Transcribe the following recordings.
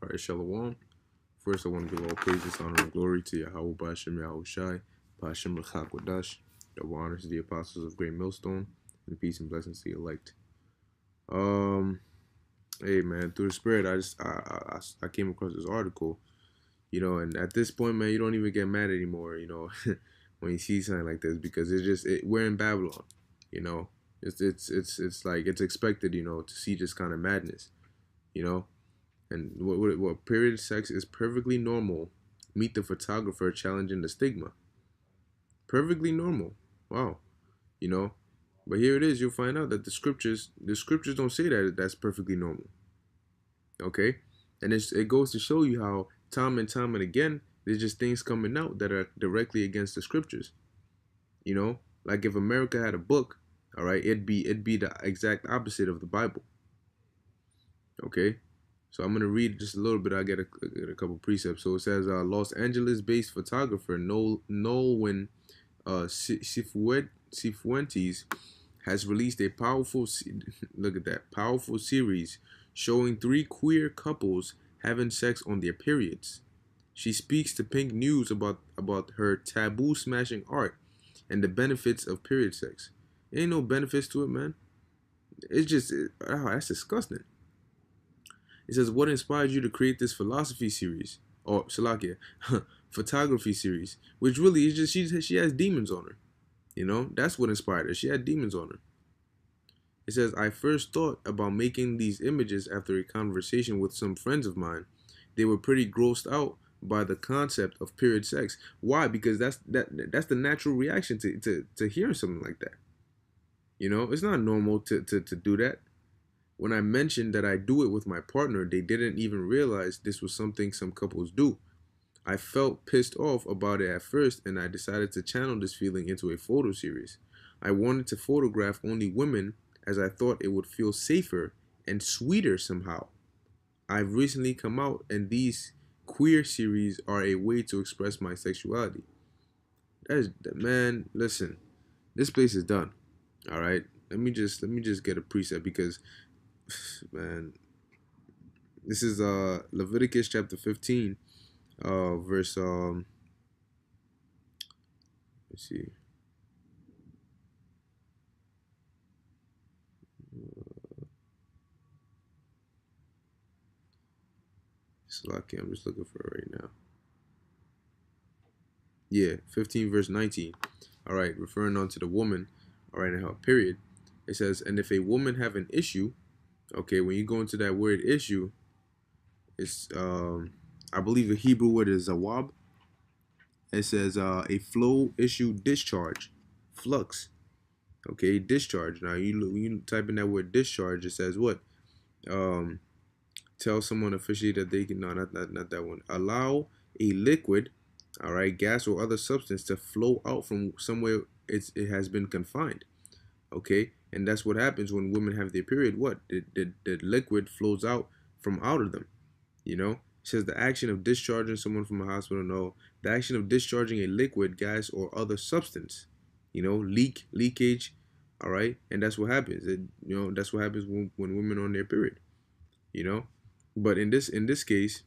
All right, Shalom. First, I want to give all praises, honor, and glory to Yahweh Ba'ashem Yahushai, Ba'ashem L'chakwadash, that will honor to the apostles of Great Millstone, and peace and blessings to the elect. Hey man, through the Spirit, I came across this article, and at this point, man, you don't even get mad anymore, when you see something like this, because we're in Babylon, you know. It's like it's expected, to see this kind of madness, you know. And what period sex is perfectly normal. Meet the photographer challenging the stigma. Perfectly normal. Wow. You know. But here it is. You'll find out that the scriptures don't say that that's perfectly normal. Okay. And it goes to show you how time and again there's just things coming out that are directly against the scriptures. Like if America had a book, all right, it'd be the exact opposite of the Bible. Okay. So I'm going to read just a little bit. I get a couple precepts. So it says, Los Angeles-based photographer Nolwenn Cifuentes has released a powerful series showing three queer couples having sex on their periods. She speaks to Pink News about her taboo-smashing art and the benefits of period sex. Ain't no benefits to it, man. It's just, that's disgusting. It says, what inspired you to create this philosophy series? Or, Salakia, photography series. Which really is just, she has demons on her. That's what inspired her. She had demons on her. It says, I first thought about making these images after a conversation with some friends of mine. They were pretty grossed out by the concept of period sex. Why? Because that's the natural reaction to hearing something like that. It's not normal to do that. When I mentioned that I do it with my partner, they didn't even realize this was something some couples do. I felt pissed off about it at first, and I decided to channel this feeling into a photo series. I wanted to photograph only women, as I thought it would feel safer and sweeter somehow. I've recently come out, and these queer series are a way to express my sexuality. Man, listen, this place is done. All right, let me just get a preset, because man, this is Leviticus chapter 15, verse let's see. Lucky, I'm just looking for it right now. Yeah, 15 verse 19. All right, referring on to the woman. All right, and her period. It says, and if a woman have an issue, okay, when you go into that word issue, it's I believe the Hebrew word is zawab. It says a flow, issue, discharge, flux. Okay, discharge. Now when you type in that word discharge, it says what? Tell someone officially that they can, no, not that one. Allow a liquid, all right, gas or other substance to flow out from somewhere it has been confined. Okay, and that's what happens when women have their period. What? The liquid flows out from out of them. It says the action of discharging someone from a hospital. No, the action of discharging a liquid, gas, or other substance. Leakage. All right, and that's what happens. That's what happens when women are on their period. But in this case,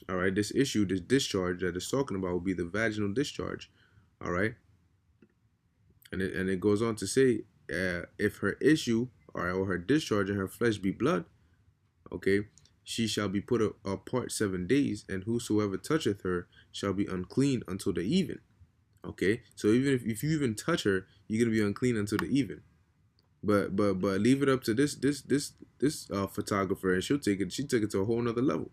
all right, this issue, this discharge that it's talking about will be the vaginal discharge. All right, and it goes on to say, if her issue or her discharge in her flesh be blood, okay, she shall be put apart 7 days, and whosoever toucheth her shall be unclean until the even. Okay, so even if you even touch her, you're gonna be unclean until the even. But leave it up to this photographer, and she took it to a whole nother level.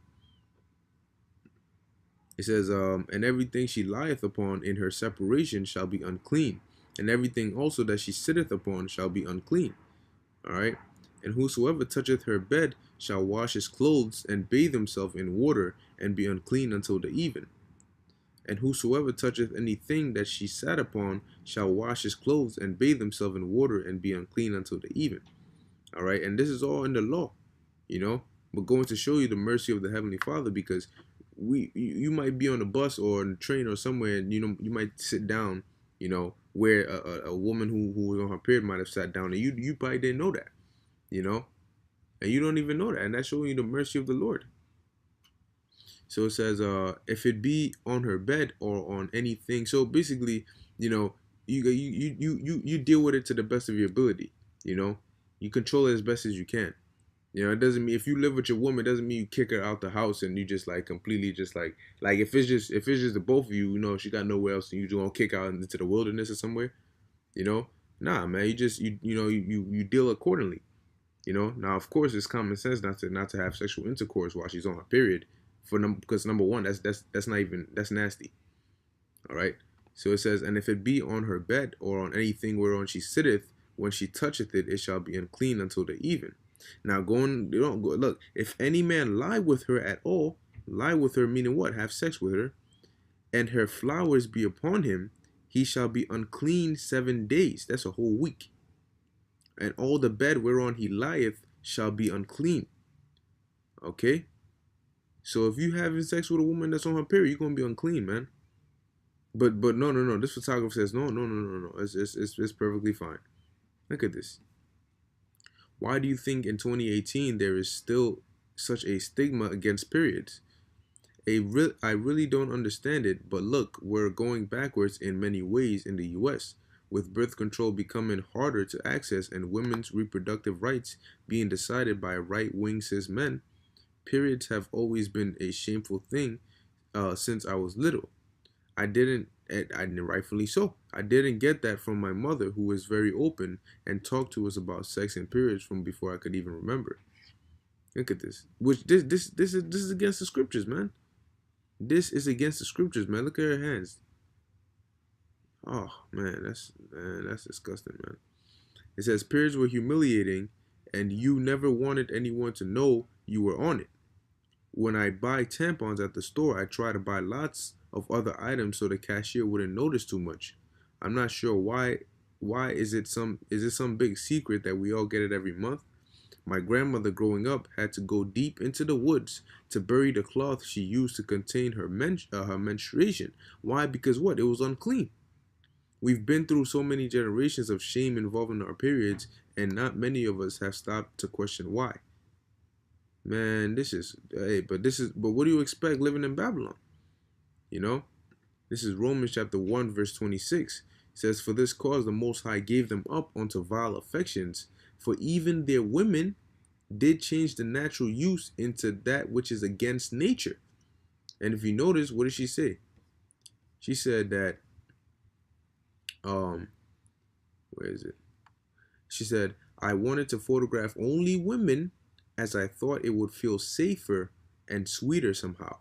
It says, and everything she lieth upon in her separation shall be unclean, and everything also that she sitteth upon shall be unclean. All right, and whosoever toucheth her bed shall wash his clothes and bathe himself in water and be unclean until the even. And whosoever toucheth anything that she sat upon shall wash his clothes and bathe himself in water and be unclean until the even. All right, and this is all in the law, but going to show you the mercy of the Heavenly Father, because you might be on a bus or on a train or somewhere, and you might sit down, where a woman who was on her period might have sat down, and you probably didn't know that, and you don't even know that, and that's showing you the mercy of the Lord. So it says, if it be on her bed or on anything. So basically, you know, you deal with it to the best of your ability. You know, you control it as best as you can. You know, it doesn't mean if you live with your woman, it doesn't mean you kick her out the house and you just like completely just like if it's just the both of you, you know, she got nowhere else and you just gonna kick out into the wilderness or somewhere, you know. Nah, man, you just you know you deal accordingly. You know, now of course it's common sense not to have sexual intercourse while she's on her period, because number one, that's not even that's nasty. All right. So it says, and if it be on her bed or on anything whereon she sitteth, when she toucheth it, it shall be unclean until the even. Now going, you don't go look. If any man lie with her at all, lie with her meaning what? Have sex with her, and her flowers be upon him, he shall be unclean 7 days. That's a whole week. And all the bed whereon he lieth shall be unclean. Okay? So if you having sex with a woman that's on her period, you're gonna be unclean, man. But no. This photographer says no. It's perfectly fine. Look at this. Why do you think in 2018 there is still such a stigma against periods? I really don't understand it, but look, we're going backwards in many ways in the US, with birth control becoming harder to access and women's reproductive rights being decided by right-wing cis men. Periods have always been a shameful thing since I was little. I didn't, rightfully so. I didn't get that from my mother, who was very open and talked to us about sex and periods from before I could even remember. Look at this. Which this is against the scriptures, man. This is against the scriptures, man. Look at her hands. Oh man, that's disgusting, man. It says periods were humiliating, and you never wanted anyone to know you were on it. When I buy tampons at the store, I try to buy lots of other items so the cashier wouldn't notice too much. I'm not sure why. Why is it some big secret that we all get it every month? My grandmother growing up had to go deep into the woods to bury the cloth she used to contain her menstruation. Why? Because what? It was unclean. We've been through so many generations of shame involving our periods, and not many of us have stopped to question why. Man, but what do you expect living in Babylon? You know, this is Romans chapter 1, verse 26. It says, for this cause the Most High gave them up unto vile affections, for even their women did change the natural use into that which is against nature. And if you notice, what did she say? She said that, um, where is it? She said, I wanted to photograph only women as I thought it would feel safer and sweeter somehow.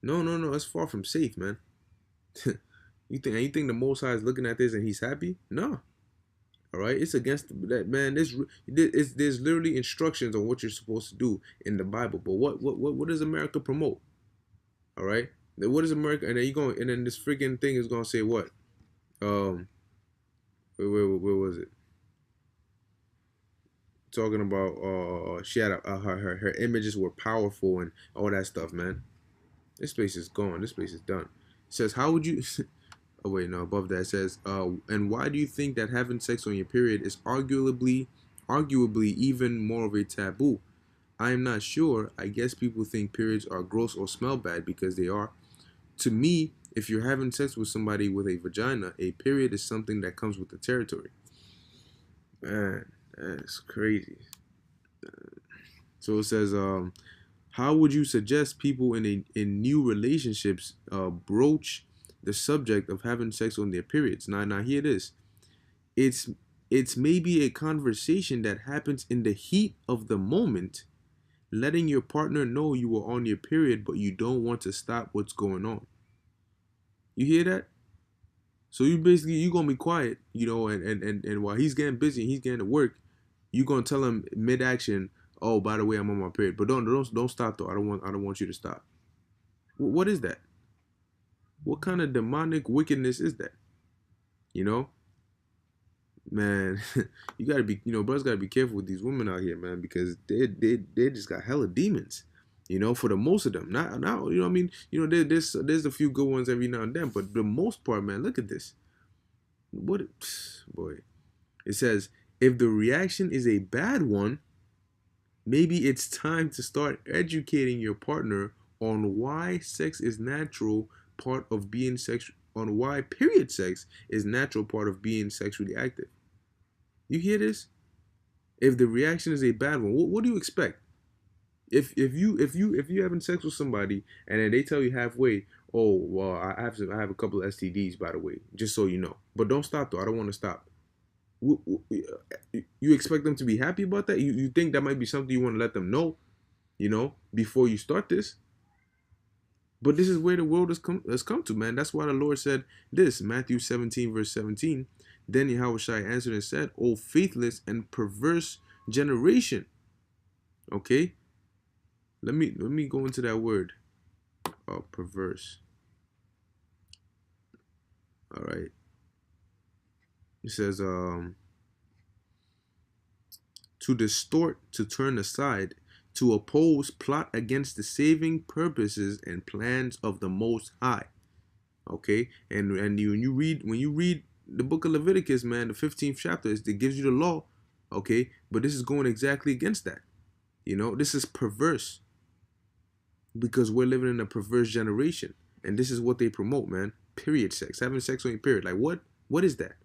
No, it's far from safe, man. You think the Most High is looking at this and he's happy? No. All right, it's against that, man. There's literally instructions on what you're supposed to do in the Bible. But what does America promote? All right, what is America? And then and then this freaking thing is gonna say what? Um, where was it? Talking about she had her images were powerful and all that stuff, man. This place is gone. This place is done. It says, how would you? Oh wait, no. Above that it says, and why do you think that having sex on your period is arguably even more of a taboo? I am not sure. I guess people think periods are gross or smell bad because they are. To me, if you're having sex with somebody with a vagina, a period is something that comes with the territory. Man, that's crazy. So it says, how would you suggest people in new relationships broach the subject of having sex on their periods? Now here it is. It's it's maybe a conversation that happens in the heat of the moment, letting your partner know you are on your period, but you don't want to stop what's going on. You hear that? So you gonna be quiet, you know, and while he's getting busy and he's getting to work, you gonna tell him mid action, oh, by the way, I'm on my period. But don't stop though. I don't want you to stop. What is that? What kind of demonic wickedness is that? You know, man, you gotta be, brothers gotta be careful with these women out here, man, because they just got hella demons. You know, for the most of them, not now, you know what I mean. There's a few good ones every now and then, but the most part, man, look at this. What, boy? It says if the reaction is a bad one, maybe it's time to start educating your partner on why sex is natural part of being sexual, on why period sex is natural part of being sexually active. You hear this? If the reaction is a bad one, what do you expect? If you having sex with somebody and then they tell you halfway, oh well, I have a couple of STDs, by the way, just so you know. But don't stop though. I don't want to stop. You expect them to be happy about that? You think that might be something you want to let them know, before you start this? But this is where the world has come to, man. That's why the Lord said this, Matthew 17, verse 17. Then Yahushua answered and said, O faithless and perverse generation. Okay? Let me go into that word. Perverse. All right. It says, to distort, to turn aside, to oppose, plot against the saving purposes and plans of the Most High. Okay, and when you read the book of Leviticus, man, the 15th chapter, it gives you the law. Okay, but this is going exactly against that. This is perverse because we're living in a perverse generation, and this is what they promote, man. Period sex, having sex on your period. Like what? What is that?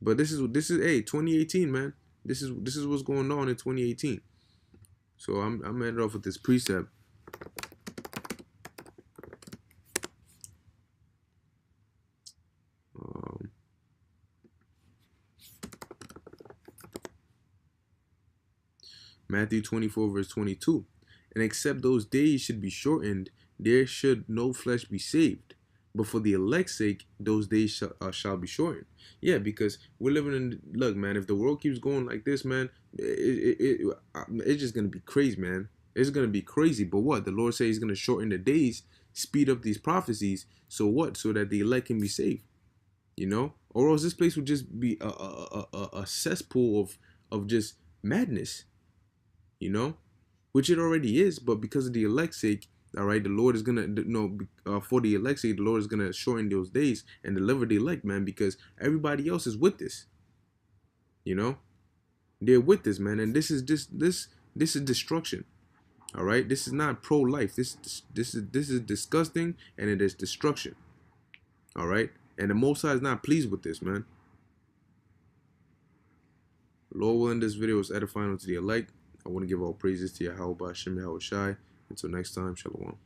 But this is 2018, man. This is what's going on in 2018. So I'm ended off with this precept. Matthew 24, verse 22. And except those days should be shortened, there should no flesh be saved. But for the elect's sake, those days shall be shortened. Yeah, because we're living in, look, man, if the world keeps going like this, man, it's just going to be crazy, man. It's going to be crazy. But what? The Lord says he's going to shorten the days, speed up these prophecies. So what? So that the elect can be saved. Or else this place would just be a cesspool of just madness. Which it already is, but because of the elect's sake, all right, the Lord is gonna, for the elect's sake, the Lord is gonna shorten those days and deliver the elect, man, because everybody else is with this. They're with this, man, and this is destruction. All right, this is not pro-life. This is disgusting, and it is destruction. All right, and the Most High is not pleased with this, man. Lord willing, this video is edifying unto the elect. I want to give all praises to Yahweh Hashem Yahushai. Until next time, Shalom.